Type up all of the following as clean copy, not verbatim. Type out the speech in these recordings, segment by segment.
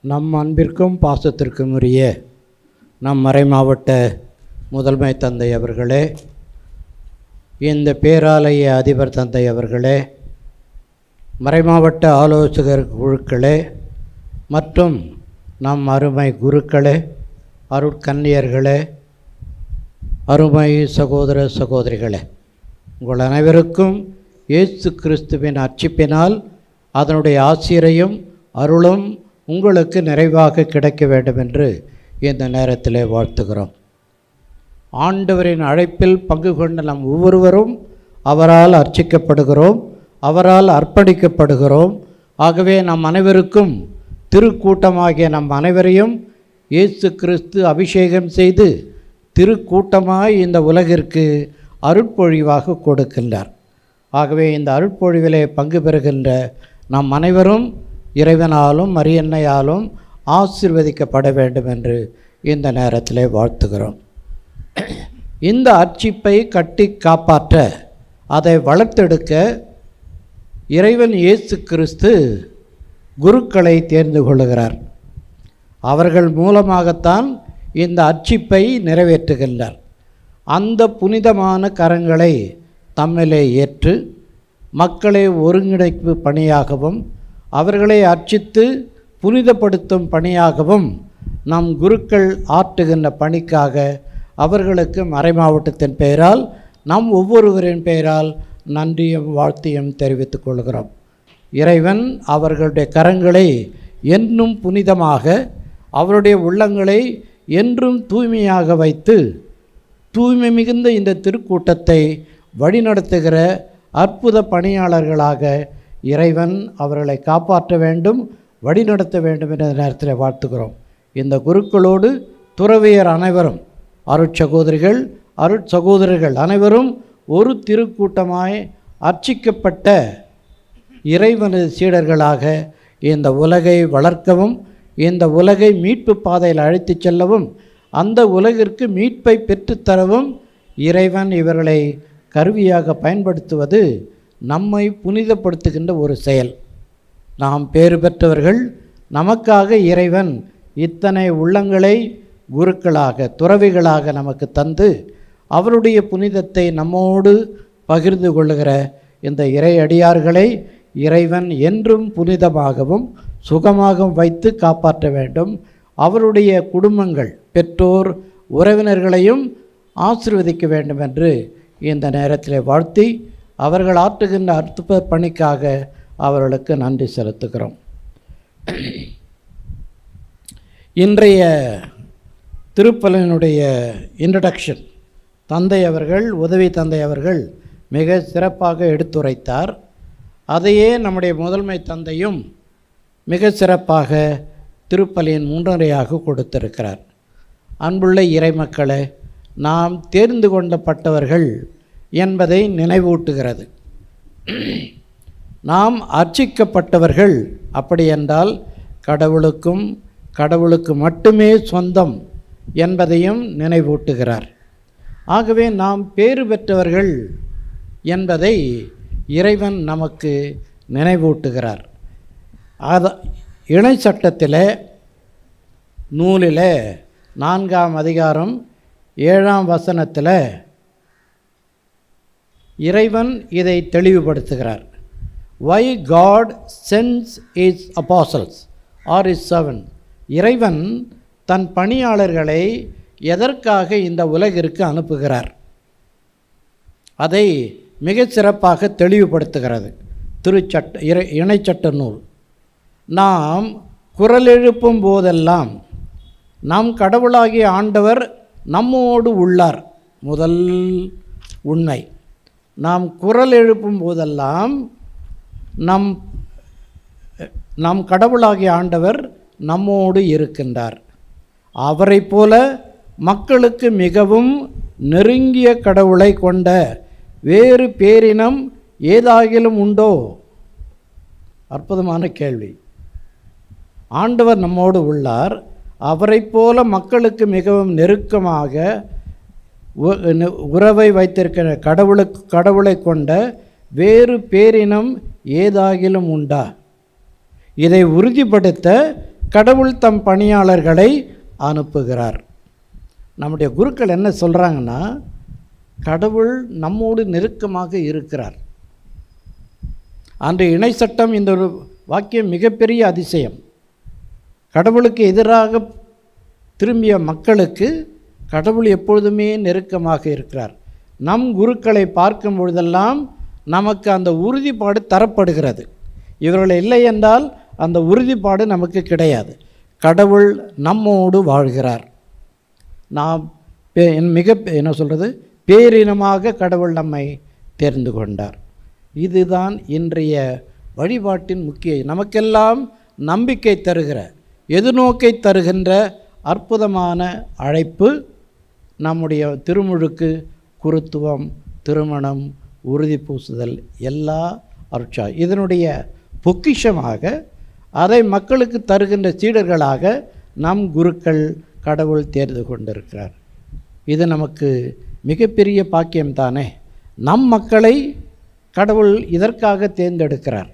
நம் அன்பிற்கும் பாசத்திற்கும் உரிய நம் மறைமாவட்ட முதன்மை தந்தை அவர்களே, இந்த பேராலய அதிபர் தந்தை அவர்களே, மறைமாவட்ட ஆலோசகர் குழுக்களே மற்றும் நம் அருமை குருக்களே, அருட்கன்னியர்களே, அருமை சகோதர சகோதரிகளே, உங்கள் அனைவருக்கும் இயேசு கிறிஸ்துவின் அர்ச்சிப்பினால் அதனுடைய ஆசிரையும் அருளும் உங்களுக்கு நிறைவாக கிடைக்க வேண்டும் என்று இந்த நேரத்தில் வாழ்த்துகிறோம். ஆண்டவரின் அழைப்பில் பங்கு கொண்ட நம் ஒவ்வொருவரும் அவரால் அர்ச்சிக்கப்படுகிறோம், அவரால் அர்ப்பணிக்கப்படுகிறோம். ஆகவே நம் அனைவருக்கும் திருக்கூட்டமாகிய நம் அனைவரையும் இயேசு கிறிஸ்து அபிஷேகம் செய்து திருக்கூட்டமாய் இந்த உலகிற்கு அருட்பொழிவாக கொடுக்கின்றார். ஆகவே இந்த அருட்பொழிவிலே பங்கு பெறுகின்ற நம் அனைவரும் இறைவனாலும் மரியன்னையாலும் ஆசீர்வதிக்கப்பட வேண்டும் என்று இந்த நேரத்திலே வாழ்த்துகிறோம். இந்த அர்ச்சிப்பை கட்டி காப்பாற்ற, அதை வளர்த்தெடுக்க இறைவன் இயேசு கிறிஸ்து குருக்களை தேர்ந்து கொள்ளுகிறார். அவர்கள் மூலமாகத்தான் இந்த அர்ச்சிப்பை நிறைவேற்றுகின்றார். அந்த புனிதமான கரங்களை தம்மிலே ஏற்று மக்களை ஒருங்கிணைப்பு பணியாகவும் அவர்களை அர்ச்சித்து புனிதப்படுத்தும் பணியாகவும் நம் குருக்கள் ஆற்றுகின்ற பணிக்காக அவர்களுக்கு மறைமாவட்டத்தின் பெயரால் நம் ஒவ்வொருவரின் பெயரால் நன்றியும் வாழ்த்தையும் தெரிவித்துக் கொள்கிறோம். இறைவன் அவர்களுடைய கரங்களை என்றும் புனிதமாக, அவருடைய உள்ளங்களை என்றும் தூய்மையாக வைத்து தூய்மை மிகுந்த இந்த திருக்கூட்டத்தை வழிநடத்துகிற அற்புத பணியாளர்களாக இறைவன் அவர்களை காப்பாற்ற வேண்டும், வழிநடத்த வேண்டும் என்ற நேரத்தில் வாழ்த்துகிறோம். இந்த குருக்களோடு துறவியர் அனைவரும், அருட்சகோதரிகள் அருட்சகோதரர்கள் அனைவரும் ஒரு திருக்கூட்டமாய் அர்ச்சிக்கப்பட்ட இறைவனது சீடர்களாக இந்த உலகை வளர்க்கவும், இந்த உலகை மீட்பு பாதையில் அழைத்து செல்லவும், அந்த உலகிற்கு மீட்பை பெற்றுத்தரவும் இறைவன் இவர்களை கருவியாக பயன்படுத்துவது நம்மை புனிதப்படுத்துகின்ற ஒரு செயல். நாம் பேறு பெற்றவர்கள். நமக்காக இறைவன் இத்தனை உள்ளங்களை குருக்களாக, துறவிகளாக நமக்கு தந்து அவருடைய புனிதத்தை நம்மோடு பகிர்ந்து கொள்ளுகிற இந்த இறை அடியார்களை இறைவன் என்றும் புனிதமாகவும் சுகமாகவும் வைத்து காப்பாற்ற வேண்டும். அவருடைய குடும்பங்கள், பெற்றோர், உறவினர்களையும் ஆசீர்வதிக்க வேண்டும் என்று இந்த நேரத்தில் வாழ்த்தி அவர்கள் ஆற்றுகின்ற அற்புத பணிக்காக அவர்களுக்கு நன்றி செலுத்துகிறோம். இன்றைய திருப்பலினுடைய இன்ட்ரடக்ஷன் தந்தை அவர்கள், உதவி தந்தை அவர்கள் மிக சிறப்பாக எடுத்துரைத்தார். அதையே நம்முடைய முதன்மை தந்தையும் மிக சிறப்பாக திருப்பலியின் முன்னுரையாக கொடுத்திருக்கிறார். அன்புள்ள இறைமக்களே, நாம் தேர்ந்து கொள்ளப்பட்டவர்கள் என்பதை நினைவூட்டுகிறது. நாம் அர்ச்சிக்கப்பட்டவர்கள், அப்படி என்றால் கடவுளுக்கு மட்டுமே சொந்தம் என்பதையும் நினைவூட்டுகிறார். ஆகவே நாம் பேறு பெற்றவர்கள் என்பதை இறைவன் நமக்கு நினைவூட்டுகிறார். இணை சட்டத்தில் நூலில் 4ஆம் அதிகாரம் 7ஆம் வசனத்தில் இறைவன் இதை தெளிவுபடுத்துகிறார். Why God sends his apostles or his servants. இறைவன் தன் பணியாளர்களை எதற்காக இந்த உலகிற்கு அனுப்புகிறார், அதை மிக சிறப்பாக தெளிவுபடுத்துகிறது இணைச்சட்ட நூல். நாம் குரல் எழுப்பும் போதெல்லாம் நம் கடவுளாகிய ஆண்டவர் நம்மோடு உள்ளார். முதல் உண்மை. நாம் குரல் எழுப்பும் போதெல்லாம் நம் கடவுளாகிய ஆண்டவர் நம்மோடு இருக்கின்றார். அவரை போல மக்களுக்கு மிகவும் நெருங்கிய கடவுளை கொண்ட வேறு பேரினம் ஏதாகிலும் உண்டோ? அற்புதமான கேள்வி. ஆண்டவர் நம்மோடு உள்ளார். அவரை போல மக்களுக்கு மிகவும் நெருக்கமாக உறவை வைத்திருக்கிற கடவுளை கொண்ட வேறு பேரினம் ஏதாகிலும் உண்டா? இதை உறுதிப்படுத்த கடவுள் தம் பணியாளர்களை அனுப்புகிறார். நம்முடைய குருக்கள் என்ன சொல்கிறாங்கன்னா, கடவுள் நம்மோடு நெருக்கமாக இருக்கிறார். அன்று இணை சட்டம் இந்த ஒரு வாக்கியம் மிகப்பெரிய அதிசயம். கடவுளுக்கு எதிராக திரும்பிய மக்களுக்கு கடவுள் எப்பொழுதுமே நெருக்கமாக இருக்கிறார். நம் குருக்களை பார்க்கும் பொழுதெல்லாம் நமக்கு அந்த உறுதிப்பாடு தரப்படுகிறது. இவர்கள் இல்லை என்றால் அந்த உறுதிப்பாடு நமக்கு கிடையாது. கடவுள் நம்மோடு வாழ்கிறார். நாம் என்ன சொல்கிறது, பேரினமாக கடவுள் நம்மை தேர்ந்து கொண்டார். இதுதான் இன்றைய வழிபாட்டின் முக்கிய, நமக்கெல்லாம் நம்பிக்கை தருகிற, எதிர்நோக்கை தருகின்ற அற்புதமான அழைப்பு. நம்முடைய திருமுழுக்கு, குருத்துவம், திருமணம், உறுதி பூசுதல் எல்லா அருட்சா இதனுடைய பொக்கிஷமாக அதை மக்களுக்கு தருகின்ற சீடர்களாக நம் குருக்கள் கடவுள் தேர்ந்து கொண்டிருக்கிறார். இது நமக்கு மிகப்பெரிய பாக்கியம்தானே. நம் மக்களை கடவுள் இதற்காக தேர்ந்தெடுக்கிறார்.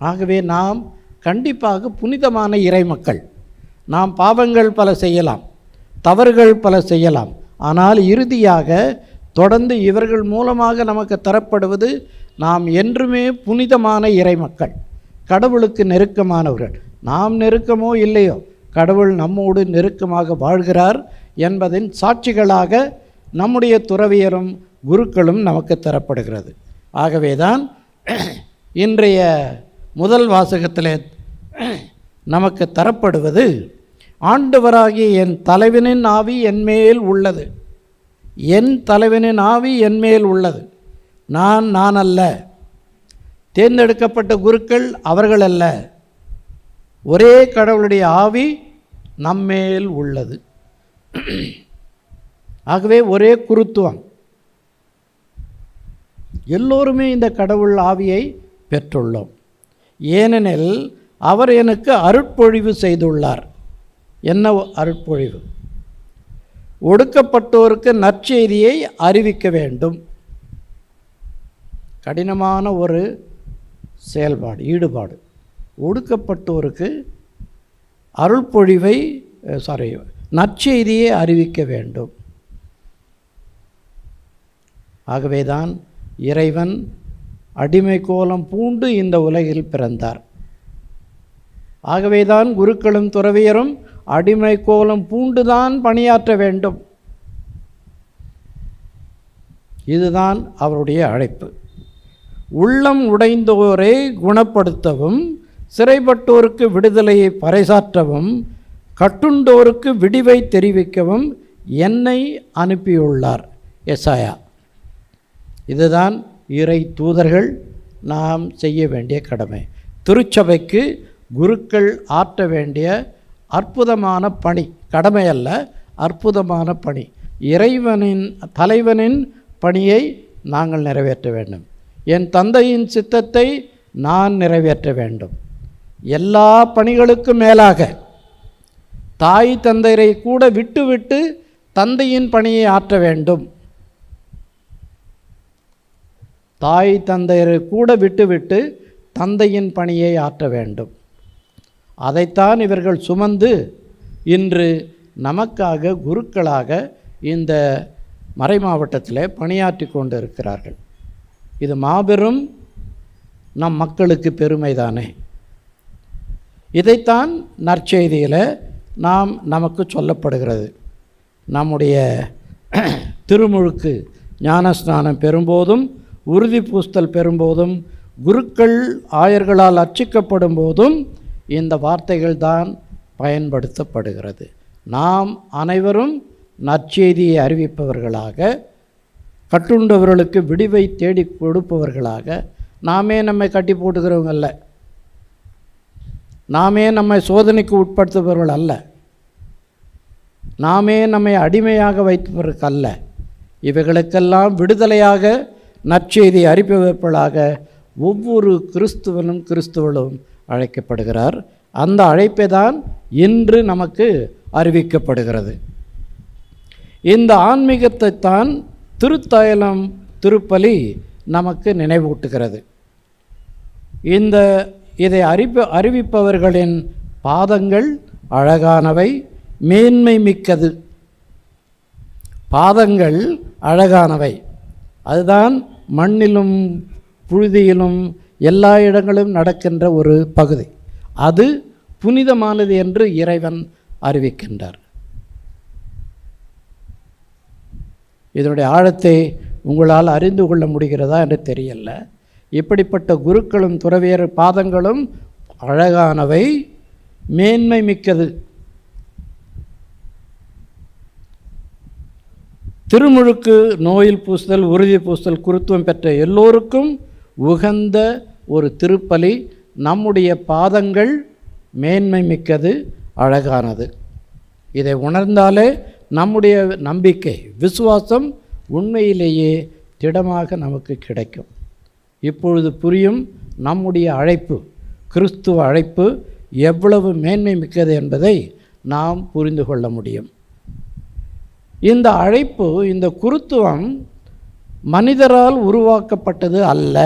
ஆகவே நாம் கண்டிப்பாக புனிதமான இறை மக்கள். நாம் பாவங்கள் பல செய்யலாம், தவறுகள் பல செய்யலாம், ஆனால் இறுதியாக தொடர்ந்து இவர்கள் மூலமாக நமக்கு தரப்படுவது நாம் என்றுமே புனிதமான இறை மக்கள், கடவுளுக்கு நெருக்கமானவர்கள். நாம் நெருக்கமோ இல்லையோ, கடவுள் நம்மோடு நெருக்கமாக வாழ்கிறார் என்பதின் சாட்சிகளாக நம்முடைய துறவியரும் குருக்களும் நமக்கு தரப்படுகிறது. ஆகவே தான் இன்றைய முதல் வாசகத்தில் நமக்கு தரப்படுவது, ஆண்டவராகிய என் தலைவனின் ஆவி என்மேல் உள்ளது. என் தலைவனின் ஆவி என்மேல் உள்ளது. நான் அல்ல. தேர்ந்தெடுக்கப்பட்ட குருக்கள் அவர்கள் அல்ல. ஒரே கடவுளுடைய ஆவி நம்மேல் உள்ளது. ஆகவே ஒரே குருத்துவம். எல்லோருமே இந்த கடவுள் ஆவியை பெற்றுள்ளோம். ஏனெனில் அவர் எனக்கு அருட்பொழிவு செய்துள்ளார். என்ன அருட்பொழிவு? ஒடுக்கப்பட்டோருக்கு நற்செய்தியை அறிவிக்க வேண்டும். கடினமான ஒரு செயல்பாடு, ஈடுபாடு. ஒடுக்கப்பட்டோருக்கு அருள்பொழிவை நற்செய்தியை அறிவிக்க வேண்டும். ஆகவேதான் இறைவன் அடிமை கோலம் பூண்டு இந்த உலகில் பிறந்தார். ஆகவேதான் குருக்களும் துறவியரும் அடிமை கோலம் பூண்டுதான் பணியாற்ற வேண்டும். இதுதான் அவருடைய அழைப்பு. உள்ளம் உடைந்தோரை குணப்படுத்தவும், சிறைப்பட்டோருக்கு விடுதலையை பறைசாற்றவும், கட்டுண்டோருக்கு விடிவை தெரிவிக்கவும் என்னை அனுப்பியுள்ளார். எசாயா. இதுதான் இறை தூதர்கள் நாம் செய்ய வேண்டிய கடமை. திருச்சபைக்கு குருக்கள் ஆற்ற வேண்டிய அற்புதமான பணி, கடமை அல்ல, அற்புதமான பணி. இறைவனின் தலைவனின் பணியை நாங்கள் நிறைவேற்ற வேண்டும். என் தந்தையின் சித்தத்தை நான் நிறைவேற்ற வேண்டும். எல்லா பணிகளுக்கும் மேலாக தாய் தந்தையரை கூட விட்டுவிட்டு தந்தையின் பணியை ஆற்ற வேண்டும். தாய் தந்தையரை கூட விட்டுவிட்டு தந்தையின் பணியை ஆற்ற வேண்டும். அதைத்தான் இவர்கள் சுமந்து இன்று நமக்காக குருக்களாக இந்த மறை மாவட்டத்தில் பணியாற்றி கொண்டு இருக்கிறார்கள். இது மாபெரும் நம் மக்களுக்கு பெருமைதானே. இதைத்தான் நற்செய்தியில் நமக்கு சொல்லப்படுகிறது. நம்முடைய திருமுழுக்கு ஞானஸ்நானம் பெறும்போதும், உறுதி பூஸ்தல் பெறும்போதும், குருக்கள் ஆயர்களால் அர்ச்சிக்கப்படும் போதும் இந்த வார்த்தைகள் தான் பயன்படுத்தப்படுகிறது. நாம் அனைவரும் நற்செய்தியை அறிவிப்பவர்களாக, கட்டுண்டவர்களுக்கு விடிவை தேடி கொடுப்பவர்களாக, நாமே நம்மை கட்டி போட்டுக்கிறவங்க அல்ல, நாமே நம்மை சோதனைக்கு உட்படுத்துபவர்கள் அல்ல, நாமே நம்மை அடிமையாக வைப்பவர்கள் அல்ல. இவைகளுக்கெல்லாம் விடுதலையாக நற்செய்தி அறிவிப்பவர்களாக ஒவ்வொரு கிறிஸ்துவனும் அழைக்கப்படுகிறார். அந்த அழைப்பை தான் இன்று நமக்கு அறிவிக்கப்படுகிறது. இந்த ஆன்மீகத்தை தான் திருத்தயலம் திருப்பலி நமக்கு நினைவூட்டுகிறது. இந்த இதை அறிவிப்பவர்களின் பாதங்கள் அழகானவை, மேன்மை மிக்கது. பாதங்கள் அழகானவை, அதுதான் மண்ணிலும் புழுதியிலும் எல்லா இடங்களும் நடக்கின்ற ஒரு பகுதி. அது புனிதமானது என்று இறைவன் அறிவிக்கின்றார். இதனுடைய ஆழத்தை உங்களால் அறிந்து கொள்ள முடிகிறதா என்று தெரியல. இப்படிப்பட்ட குருக்களும் துறவியர் பாதங்களும் அழகானவை, மேன்மை மிக்கது. திருமுழுக்கு, நோயில் பூசுதல், உறுதி பூசுதல், குருத்துவம் பெற்ற எல்லோருக்கும் உகந்த ஒரு திருப்பலி. நம்முடைய பாதங்கள் மேன்மை மிக்கது, அழகானது. இதை உணர்ந்தாலே நம்முடைய நம்பிக்கை, விசுவாசம் உண்மையிலேயே திடமாக நமக்கு கிடைக்கும். இப்பொழுது புரியும் நம்முடைய அழைப்பு, கிறிஸ்துவ அழைப்பு எவ்வளவு மேன்மை மிக்கது என்பதை நாம் புரிந்து கொள்ள முடியும். இந்த அழைப்பு, இந்த குருத்துவம் மனிதரால் உருவாக்கப்பட்டது அல்ல.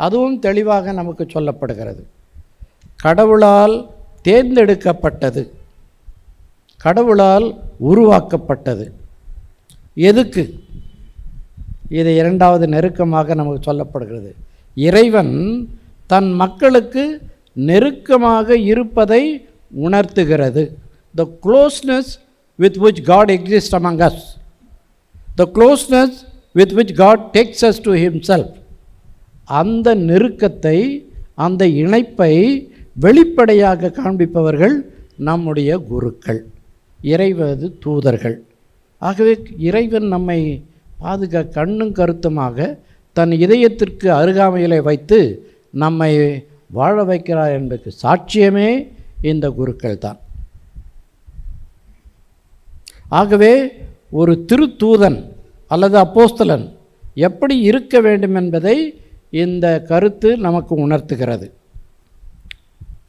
அதுவும் தெளிவாக நமக்கு சொல்லப்படுகிறது. கடவுளால் தேர்ந்தெடுக்கப்பட்டது, கடவுளால் உருவாக்கப்பட்டது. எதுக்கு? இதை இரண்டாவது நெருக்கமாக நமக்கு சொல்லப்படுகிறது. இறைவன் தன் மக்களுக்கு நெருக்கமாக இருப்பதை உணர்த்துகிறது. The closeness with which God exists among us, the closeness with which God takes us to himself, அந்த நெருக்கத்தை, அந்த இணைப்பை வெளிப்படையாக காண்பிப்பவர்கள் நம்முடைய குருக்கள், இறைவது தூதர்கள். ஆகவே இறைவன் நம்மை பாதுகாக்க கண்ணும் கருத்துமாக தன் இதயத்திற்கு அருகாமையிலே வைத்து நம்மை வாழ வைக்கிறார் என்பதற்கு சாட்சியமே இந்த குருக்கள் தான். ஆகவே ஒரு திருத்தூதன் அல்லது அப்போஸ்தலன் எப்படி இருக்க வேண்டும் என்பதை இந்த கருத்து நமக்கு உணர்த்துகிறது.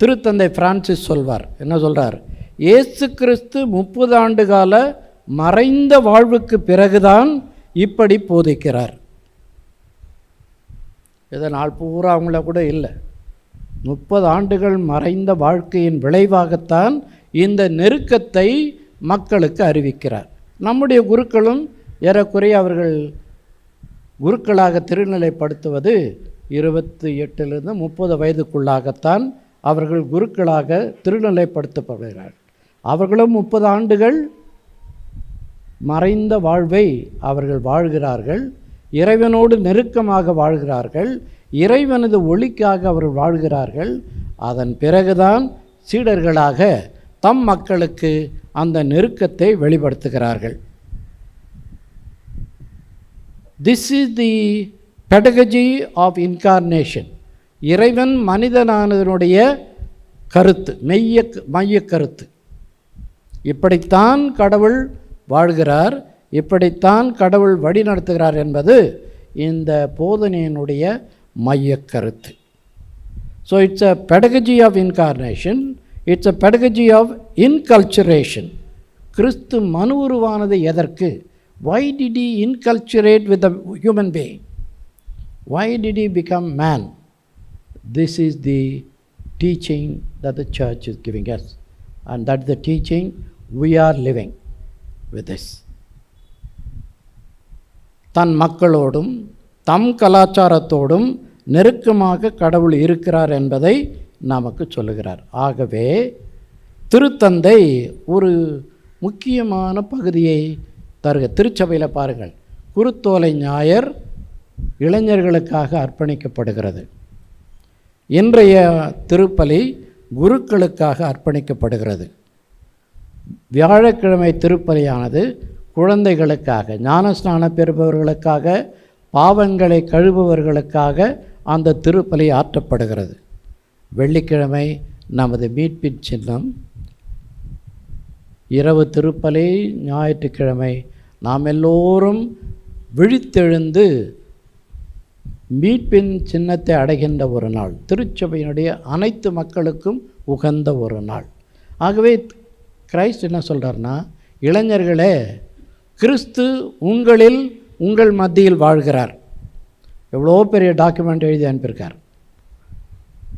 திருத்தந்தை பிரான்சிஸ் சொல்வார், என்ன சொல்கிறார்? இயேசு கிறிஸ்து 30 ஆண்டு கால மறைந்த வாழ்வுக்கு பிறகுதான் இப்படி போதிக்கிறார். இதை நாள் பூரா அவங்கள கூட இல்லை, 30 ஆண்டுகள் மறைந்த வாழ்க்கையின் விளைவாகத்தான் இந்த நெருக்கத்தை மக்களுக்கு அறிவிக்கிறார். நம்முடைய குருக்களும் ஏறக்குறைய அவர்கள் குருக்களாக திருநிலைப்படுத்துவது 28லிருந்து 30 வயதுக்குள்ளாகத்தான் அவர்கள் குருக்களாக திருநிலைப்படுத்தப்படுகிறார்கள். அவர்களும் 30 ஆண்டுகள் மறைந்த வாழ்வை அவர்கள் வாழ்கிறார்கள், இறைவனோடு நெருக்கமாக வாழ்கிறார்கள், இறைவனது ஒளிக்காக அவர்கள் வாழ்கிறார்கள். அதன் பிறகுதான் சீடர்களாக தம் மக்களுக்கு அந்த நெருக்கத்தை வெளிப்படுத்துகிறார்கள். This is the pedagogy of incarnation. இறைவன் மனிதனானதனுடைய கருத்து, மைய கருத்து. இப்படித்தான் கடவுள் வாழ்கிறார், இப்படித்தான் கடவுள் வழி நடத்துகிறார் என்பது இந்த போதனையினுடைய மைய கருத்து. So it's a pedagogy of incarnation, it's a pedagogy of inculturation. கிறிஸ்து மனு உருவானது எதற்கு? Why did he inculturate with the human being? Why did he become man? This is the teaching that the church is giving us, and that's the teaching we are living with this. தன் மக்களோடும் தம் கலாச்சாரத்தோடும் நெருக்கமாக கடவுள் இருக்கிறார் என்பதை நமக்கு சொல்லுகிறார். ஆகவே திருத்தந்தை ஒரு முக்கியமான பகுதியை திருச்சபையில் பாருங்கள், குருத்தோலை ஞாயிறு இளைஞர்களுக்காக அர்ப்பணிக்கப்படுகிறது. இன்றைய திருப்பலி குருக்களுக்காக அர்ப்பணிக்கப்படுகிறது. வியாழக்கிழமை திருப்பலியானது குழந்தைகளுக்காக, ஞானஸ்நானம் பெறுபவர்களுக்காக, பாவங்களை கழுவுபவர்களுக்காக அந்த திருப்பலி ஆற்றப்படுகிறது. வெள்ளிக்கிழமை நமது மீட்பின் சின்னம், இரவு திருப்பலி, ஞாயிற்றுக்கிழமை நாம் எல்லோரும் விழித்தெழுந்து மீட்பின் சின்னத்தை அடைகின்ற ஒரு நாள், திருச்சபையினுடைய அனைத்து மக்களுக்கும் உகந்த ஒரு நாள். ஆகவே கிறிஸ்து என்ன சொல்கிறார்னா, இளைஞர்களே, கிறிஸ்து உங்களில் உங்கள் மத்தியில் வாழ்கிறார். எவ்வளோ பெரிய டாக்குமெண்ட் எழுதி அனுப்பியிருக்கார்.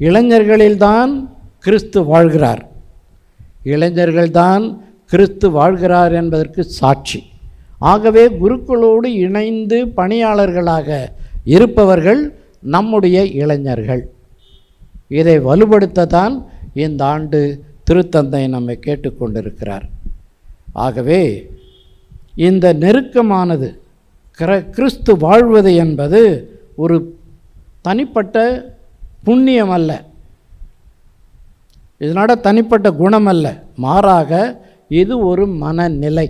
இளைஞர்களில்தான் கிறிஸ்து வாழ்கிறார். இளைஞர்கள்தான் கிறிஸ்து வாழ்கிறார் என்பதற்கு சாட்சி. ஆகவே குருக்களோடு இணைந்து பணியாளர்களாக இருப்பவர்கள் நம்முடைய இளைஞர்கள். இதை வலுப்படுத்தத்தான் இந்த ஆண்டு திருத்தந்தை நம்மை கேட்டுக்கொண்டிருக்கிறார். ஆகவே இந்த நெருக்கமானது கிறிஸ்து வாழ்வது என்பது ஒரு தனிப்பட்ட புண்ணியம் அல்ல, இதனோட தனிப்பட்ட குணம் அல்ல, மாறாக இது ஒரு மனநிலை.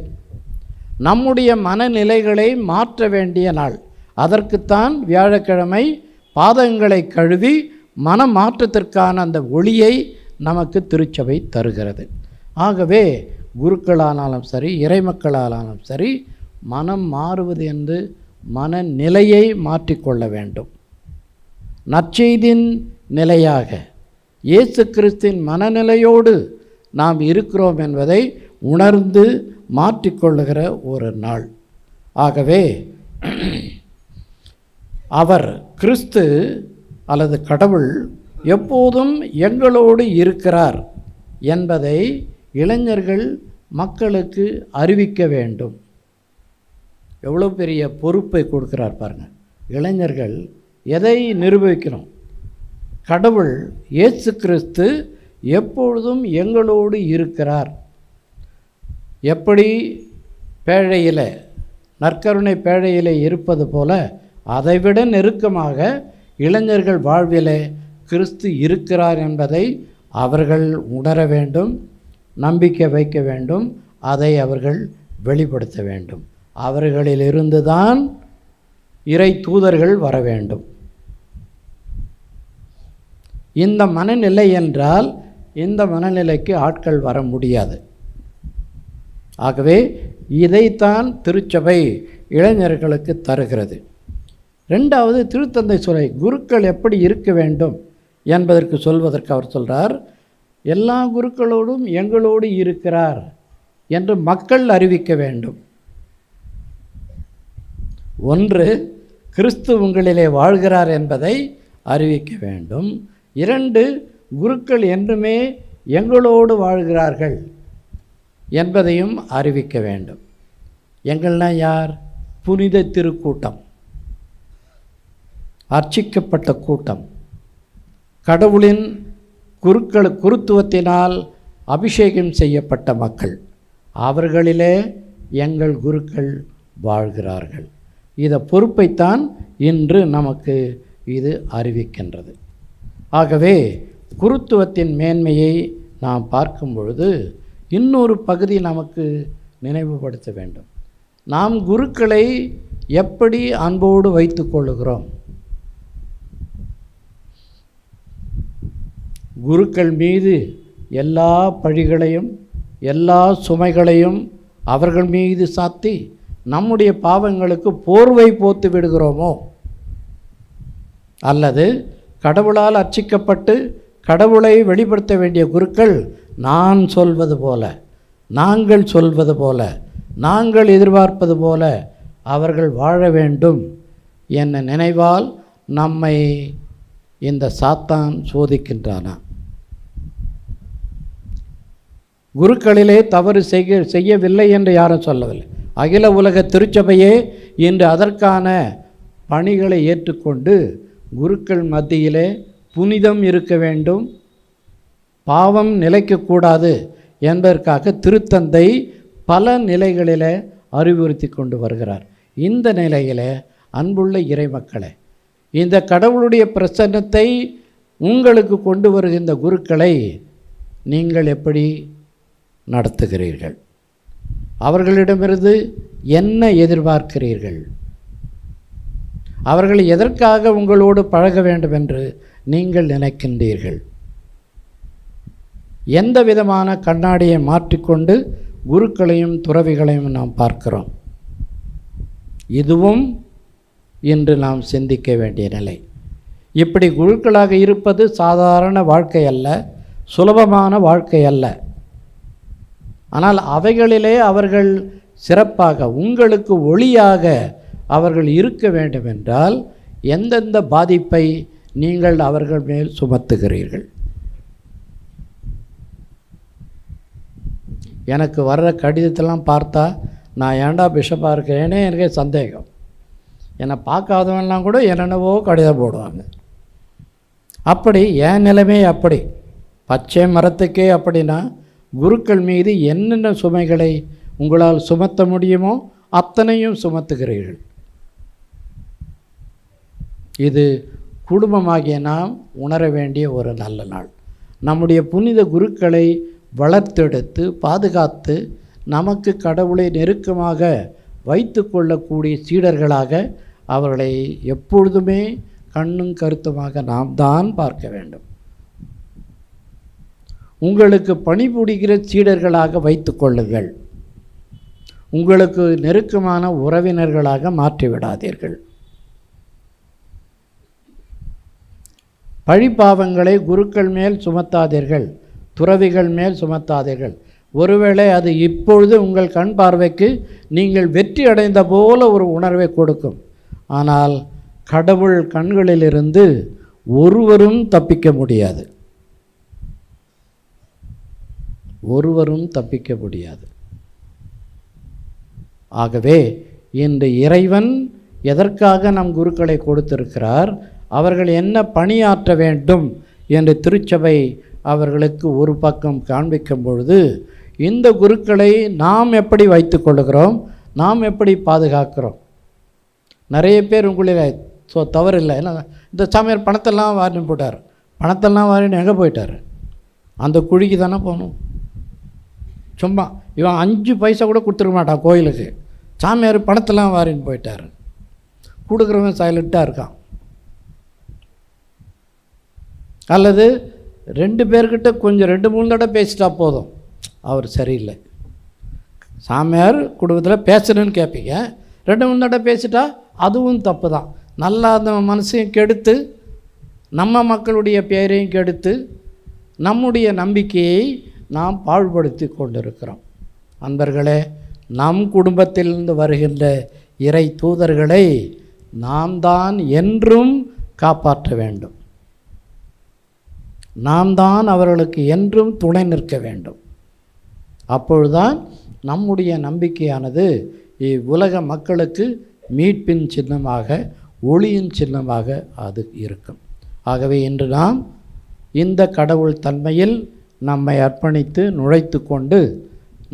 நம்முடைய மனநிலைகளை மாற்ற வேண்டிய நாள். அதற்குத்தான் வியாழக்கிழமை பாதங்களை கழுவி மன மாற்றத்திற்கான அந்த ஒளியை நமக்கு திருச்சபை தருகிறது. ஆகவே குருக்களானாலும் சரி, இறைமக்களானாலும் சரி, மனம் மாறுவது என்று மனநிலையை மாற்றிக்கொள்ள வேண்டும். நற்செய்தியின் நிலையாக இயேசு கிறிஸ்தின் மனநிலையோடு நாம் இருக்கிறோம் என்பதை உணர்ந்து மாற்றிக்கொள்ளுகிற ஒரு நாள். ஆகவே அவர் கிறிஸ்து அல்லது கடவுள் எப்போதும் எங்களோடு இருக்கிறார் என்பதை இளைஞர்கள் மக்களுக்கு அறிவிக்க வேண்டும். எவ்வளோ பெரிய பொறுப்பை கொடுக்கிறார் பாருங்கள். இளைஞர்கள் எதை நிரூபிக்கணும்? கடவுள் இயேசு கிறிஸ்து எப்பொழுதும் எங்களோடு இருக்கிறார். எப்படி பேழையில், நற்கருணை பேழையில் இருப்பது போல அதைவிட நெருக்கமாக இளைஞர்கள் வாழ்விலே கிறிஸ்து இருக்கிறார் என்பதை அவர்கள் உணர வேண்டும், நம்பிக்கை வைக்க வேண்டும், அதை அவர்கள் வெளிப்படுத்த வேண்டும். அவர்களிலிருந்து தான் இறை தூதர்கள் வர வேண்டும். இந்த மனநிலை என்றால் இந்த மனநிலைக்கு ஆட்கள் வர முடியாது. ஆகவே இதைத்தான் திருச்சபை இளைஞர்களுக்கு தருகிறது. ரெண்டாவது, திருத்தந்தை சொல்லை குருக்கள் எப்படி இருக்க வேண்டும் என்பதற்கு சொல்வதற்கு அவர் சொல்கிறார், எல்லா குருக்களோடும் எங்களோடு இருக்கிறார் என்று மக்கள் அறிவிக்க வேண்டும். ஒன்று, கிறிஸ்து உங்களிலே வாழ்கிறார் என்பதை அறிவிக்க வேண்டும். 2, குருக்கள் என்றுமே எங்களோடு வாழ்கிறார்கள் என்பதையும் அறிவிக்க வேண்டும். எங்கள்னா யார்? புனித திருக்கூட்டம், அர்ச்சிக்கப்பட்ட கூட்டம், கடவுளின் குருத்துவத்தினால் அபிஷேகம் செய்யப்பட்ட மக்கள். அவர்களிலே எங்கள் குருக்கள் வாழ்கிறார்கள். இதை பொறுப்பைத்தான் இன்று நமக்கு இது அறிவிக்கின்றது. ஆகவே குருத்துவத்தின் மேன்மையை நாம் பார்க்கும் பொழுது இன்னொரு பகுதி நமக்கு நினைவுபடுத்த வேண்டும். நாம் குருக்களை எப்படி அன்போடு வைத்து கொள்ளுகிறோம்? குருக்கள் மீது எல்லா பழிகளையும் எல்லா சுமைகளையும் அவர்கள் மீது சாத்தி நம்முடைய பாவங்களுக்கு போர்வை போத்து விடுகிறோமோ? அல்லது கடவுளால் அர்ச்சிக்கப்பட்டு கடவுளை வெளிப்படுத்த வேண்டிய குருக்கள் நான் சொல்வது போல, நாங்கள் சொல்வது போல, நாங்கள் எதிர்பார்ப்பது போல அவர்கள் வாழ வேண்டும் என்ற நினைவால் நம்மை இந்த சாத்தான் சோதிக்கின்றானா? குருக்களிலே தவறு செய்யவில்லை என்று யாரும் சொல்லவில்லை. அகில உலக திருச்சபையே இன்று அதற்கான பணிகளை ஏற்றுக்கொண்டு குருக்கள் மத்தியிலே புனிதம் இருக்க வேண்டும், பாவம் நிலைக்கக்கூடாது என்பதற்காக திருத்தந்தை பல நிலைகளிலே அறிவுறுத்தி கொண்டு வருகிறார். இந்த நிலையில் அன்புள்ள இறைமக்களே, இந்த கடவுளுடைய பிரசன்னத்தை உங்களுக்கு கொண்டு வருகின்ற குருக்களை நீங்கள் எப்படி நடத்துகிறீர்கள்? அவர்களிடமிருந்து என்ன எதிர்பார்க்கிறீர்கள்? அவர்கள் எதற்காக உங்களோடு பழக வேண்டும் என்று நீங்கள் நினைக்கின்றீர்கள்? எந்த விதமான கண்ணாடியை மாற்றிக்கொண்டு குருக்களையும் துறவிகளையும் நாம் பார்க்கிறோம்? இதுவும் இன்று நாம் சிந்திக்க வேண்டிய நிலை. இப்படி குருக்களாக இருப்பது சாதாரண வாழ்க்கை அல்ல, சுலபமான வாழ்க்கை அல்ல. ஆனால் அவைகளிலே அவர்கள் சிறப்பாக உங்களுக்கு ஒளியாக அவர்கள் இருக்க வேண்டும் என்றால் எந்தெந்த பாதிப்பை நீங்கள் அவர்கள் மேல் சுமத்துகிறீர்கள். எனக்கு வர்ற கடிதத்தெல்லாம் பார்த்தா நான் ஏன்டா பிஷப்பாக இருக்கேனே எனக்கே சந்தேகம். என்னை பார்க்காதவன்லாம் கூட என்னென்னவோ கடிதம் போடுவாங்க. அப்படி என் நிலைமை அப்படி. பச்சை மரத்துக்கே அப்படின்னா குருக்கள் மீது என்னென்ன சுமைகளை உங்களால் சுமத்த முடியுமோ அத்தனையும் சுமத்துகிறீர்கள். இது குடும்பமாகிய நாம் உணர வேண்டிய ஒரு நல்ல நாள். நம்முடைய புனித குருக்களை வளர்த்தெடுத்து பாதுகாத்து நமக்கு கடவுளை நெருக்கமாக வைத்து கொள்ளக்கூடிய சீடர்களாக அவர்களை எப்பொழுதுமே கண்ணும் கருத்துமாக நாம் தான் பார்க்க வேண்டும். உங்களுக்கு பணிபுரிகிற சீடர்களாக வைத்து கொள்ளுங்கள். உங்களுக்கு நெருக்கமான உறவினர்களாக மாற்றிவிடாதீர்கள். பழிப்பாவங்களை குருக்கள் மேல் சுமத்தாதீர்கள், துறவிகள் மேல் சுமத்தாதீர்கள். ஒருவேளை அது இப்பொழுது உங்கள் கண் பார்வைக்கு நீங்கள் வெற்றி அடைந்த போல ஒரு உணர்வை கொடுக்கும். ஆனால் கடவுள் கண்களிலிருந்து ஒருவரும் தப்பிக்க முடியாது. ஒருவரும் தப்பிக்க முடியாது. ஆகவே இன்று இறைவன் எதற்காக நம் குருக்களை கொடுத்திருக்கிறார், அவர்கள் என்ன பணியாற்ற வேண்டும் என்று திருச்சபை அவர்களுக்கு ஒரு பக்கம் காண்பிக்கும் பொழுது, இந்த குருக்களை நாம் எப்படி வைத்து கொள்ளுகிறோம், நாம் எப்படி பாதுகாக்கிறோம். நிறைய பேர் உங்களில் தவறில்லை. ஏன்னா இந்த சாமியார் பணத்தெல்லாம் வாரின்னு போட்டார். பணத்தெல்லாம் வாரின்னு எங்கே போயிட்டார்? அந்த குழிக்கு தானே போகணும். சும்மா இவன் 5 பைசா கூட கொடுத்துருக்க மாட்டான் கோயிலுக்கு. சாமியார் பணத்தெல்லாம் வாரின்னு போயிட்டார். கொடுக்குறவன் சைலண்ட்டாக இருக்கான். அல்லது 2 பேர்கிட்ட கொஞ்சம் 2-3 தடவை பேசிட்டா போதும், அவர் சரியில்லை. சாமியார் குடும்பத்தில் பேசணுன்னு கேட்பீங்க, 2-3 தடவை பேசிட்டா அதுவும் தப்பு தான். நல்லா அந்த மனசையும் கெடுத்து நம்ம மக்களுடைய பெயரையும் கெடுத்து நம்முடைய நம்பிக்கையை நாம் பாழ்படுத்தி கொண்டிருக்கிறோம். அன்பர்களே, நம் குடும்பத்திலிருந்து வருகின்ற இறை தூதர்களை நாம் தான் என்றும் காப்பாற்ற வேண்டும். நாம் தான் அவர்களுக்கு என்றும் துணை நிற்க வேண்டும். அப்பொழுதுதான் நம்முடைய நம்பிக்கையானது இவ்வுலக மக்களுக்கு மீட்பின் சின்னமாக, ஒளியின் சின்னமாக அது இருக்கும். ஆகவே இன்று நாம் இந்த கடவுள் தன்மையில் நம்மை அர்ப்பணித்து நுழைத்து கொண்டு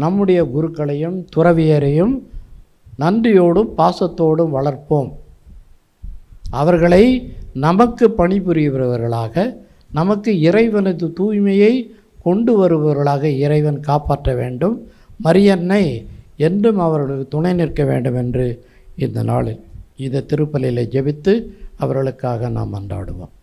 நம்முடைய குருக்களையும் துறவியரையும் நன்றியோடும் பாசத்தோடும் வளர்ப்போம். அவர்களை நமக்கு பணிபுரிபவர்களாக, நமக்கு இறைவனது தூய்மையை கொண்டு வருபவர்களாக இறைவன் காப்பாற்ற வேண்டும். மரியன்னை என்றும் அவர்களுக்கு துணை நிற்க வேண்டும் என்று இந்த நாளில் இந்த திருப்பலியில் ஜெபித்து அவர்களுக்காக நாம் மன்றாடுவோம்.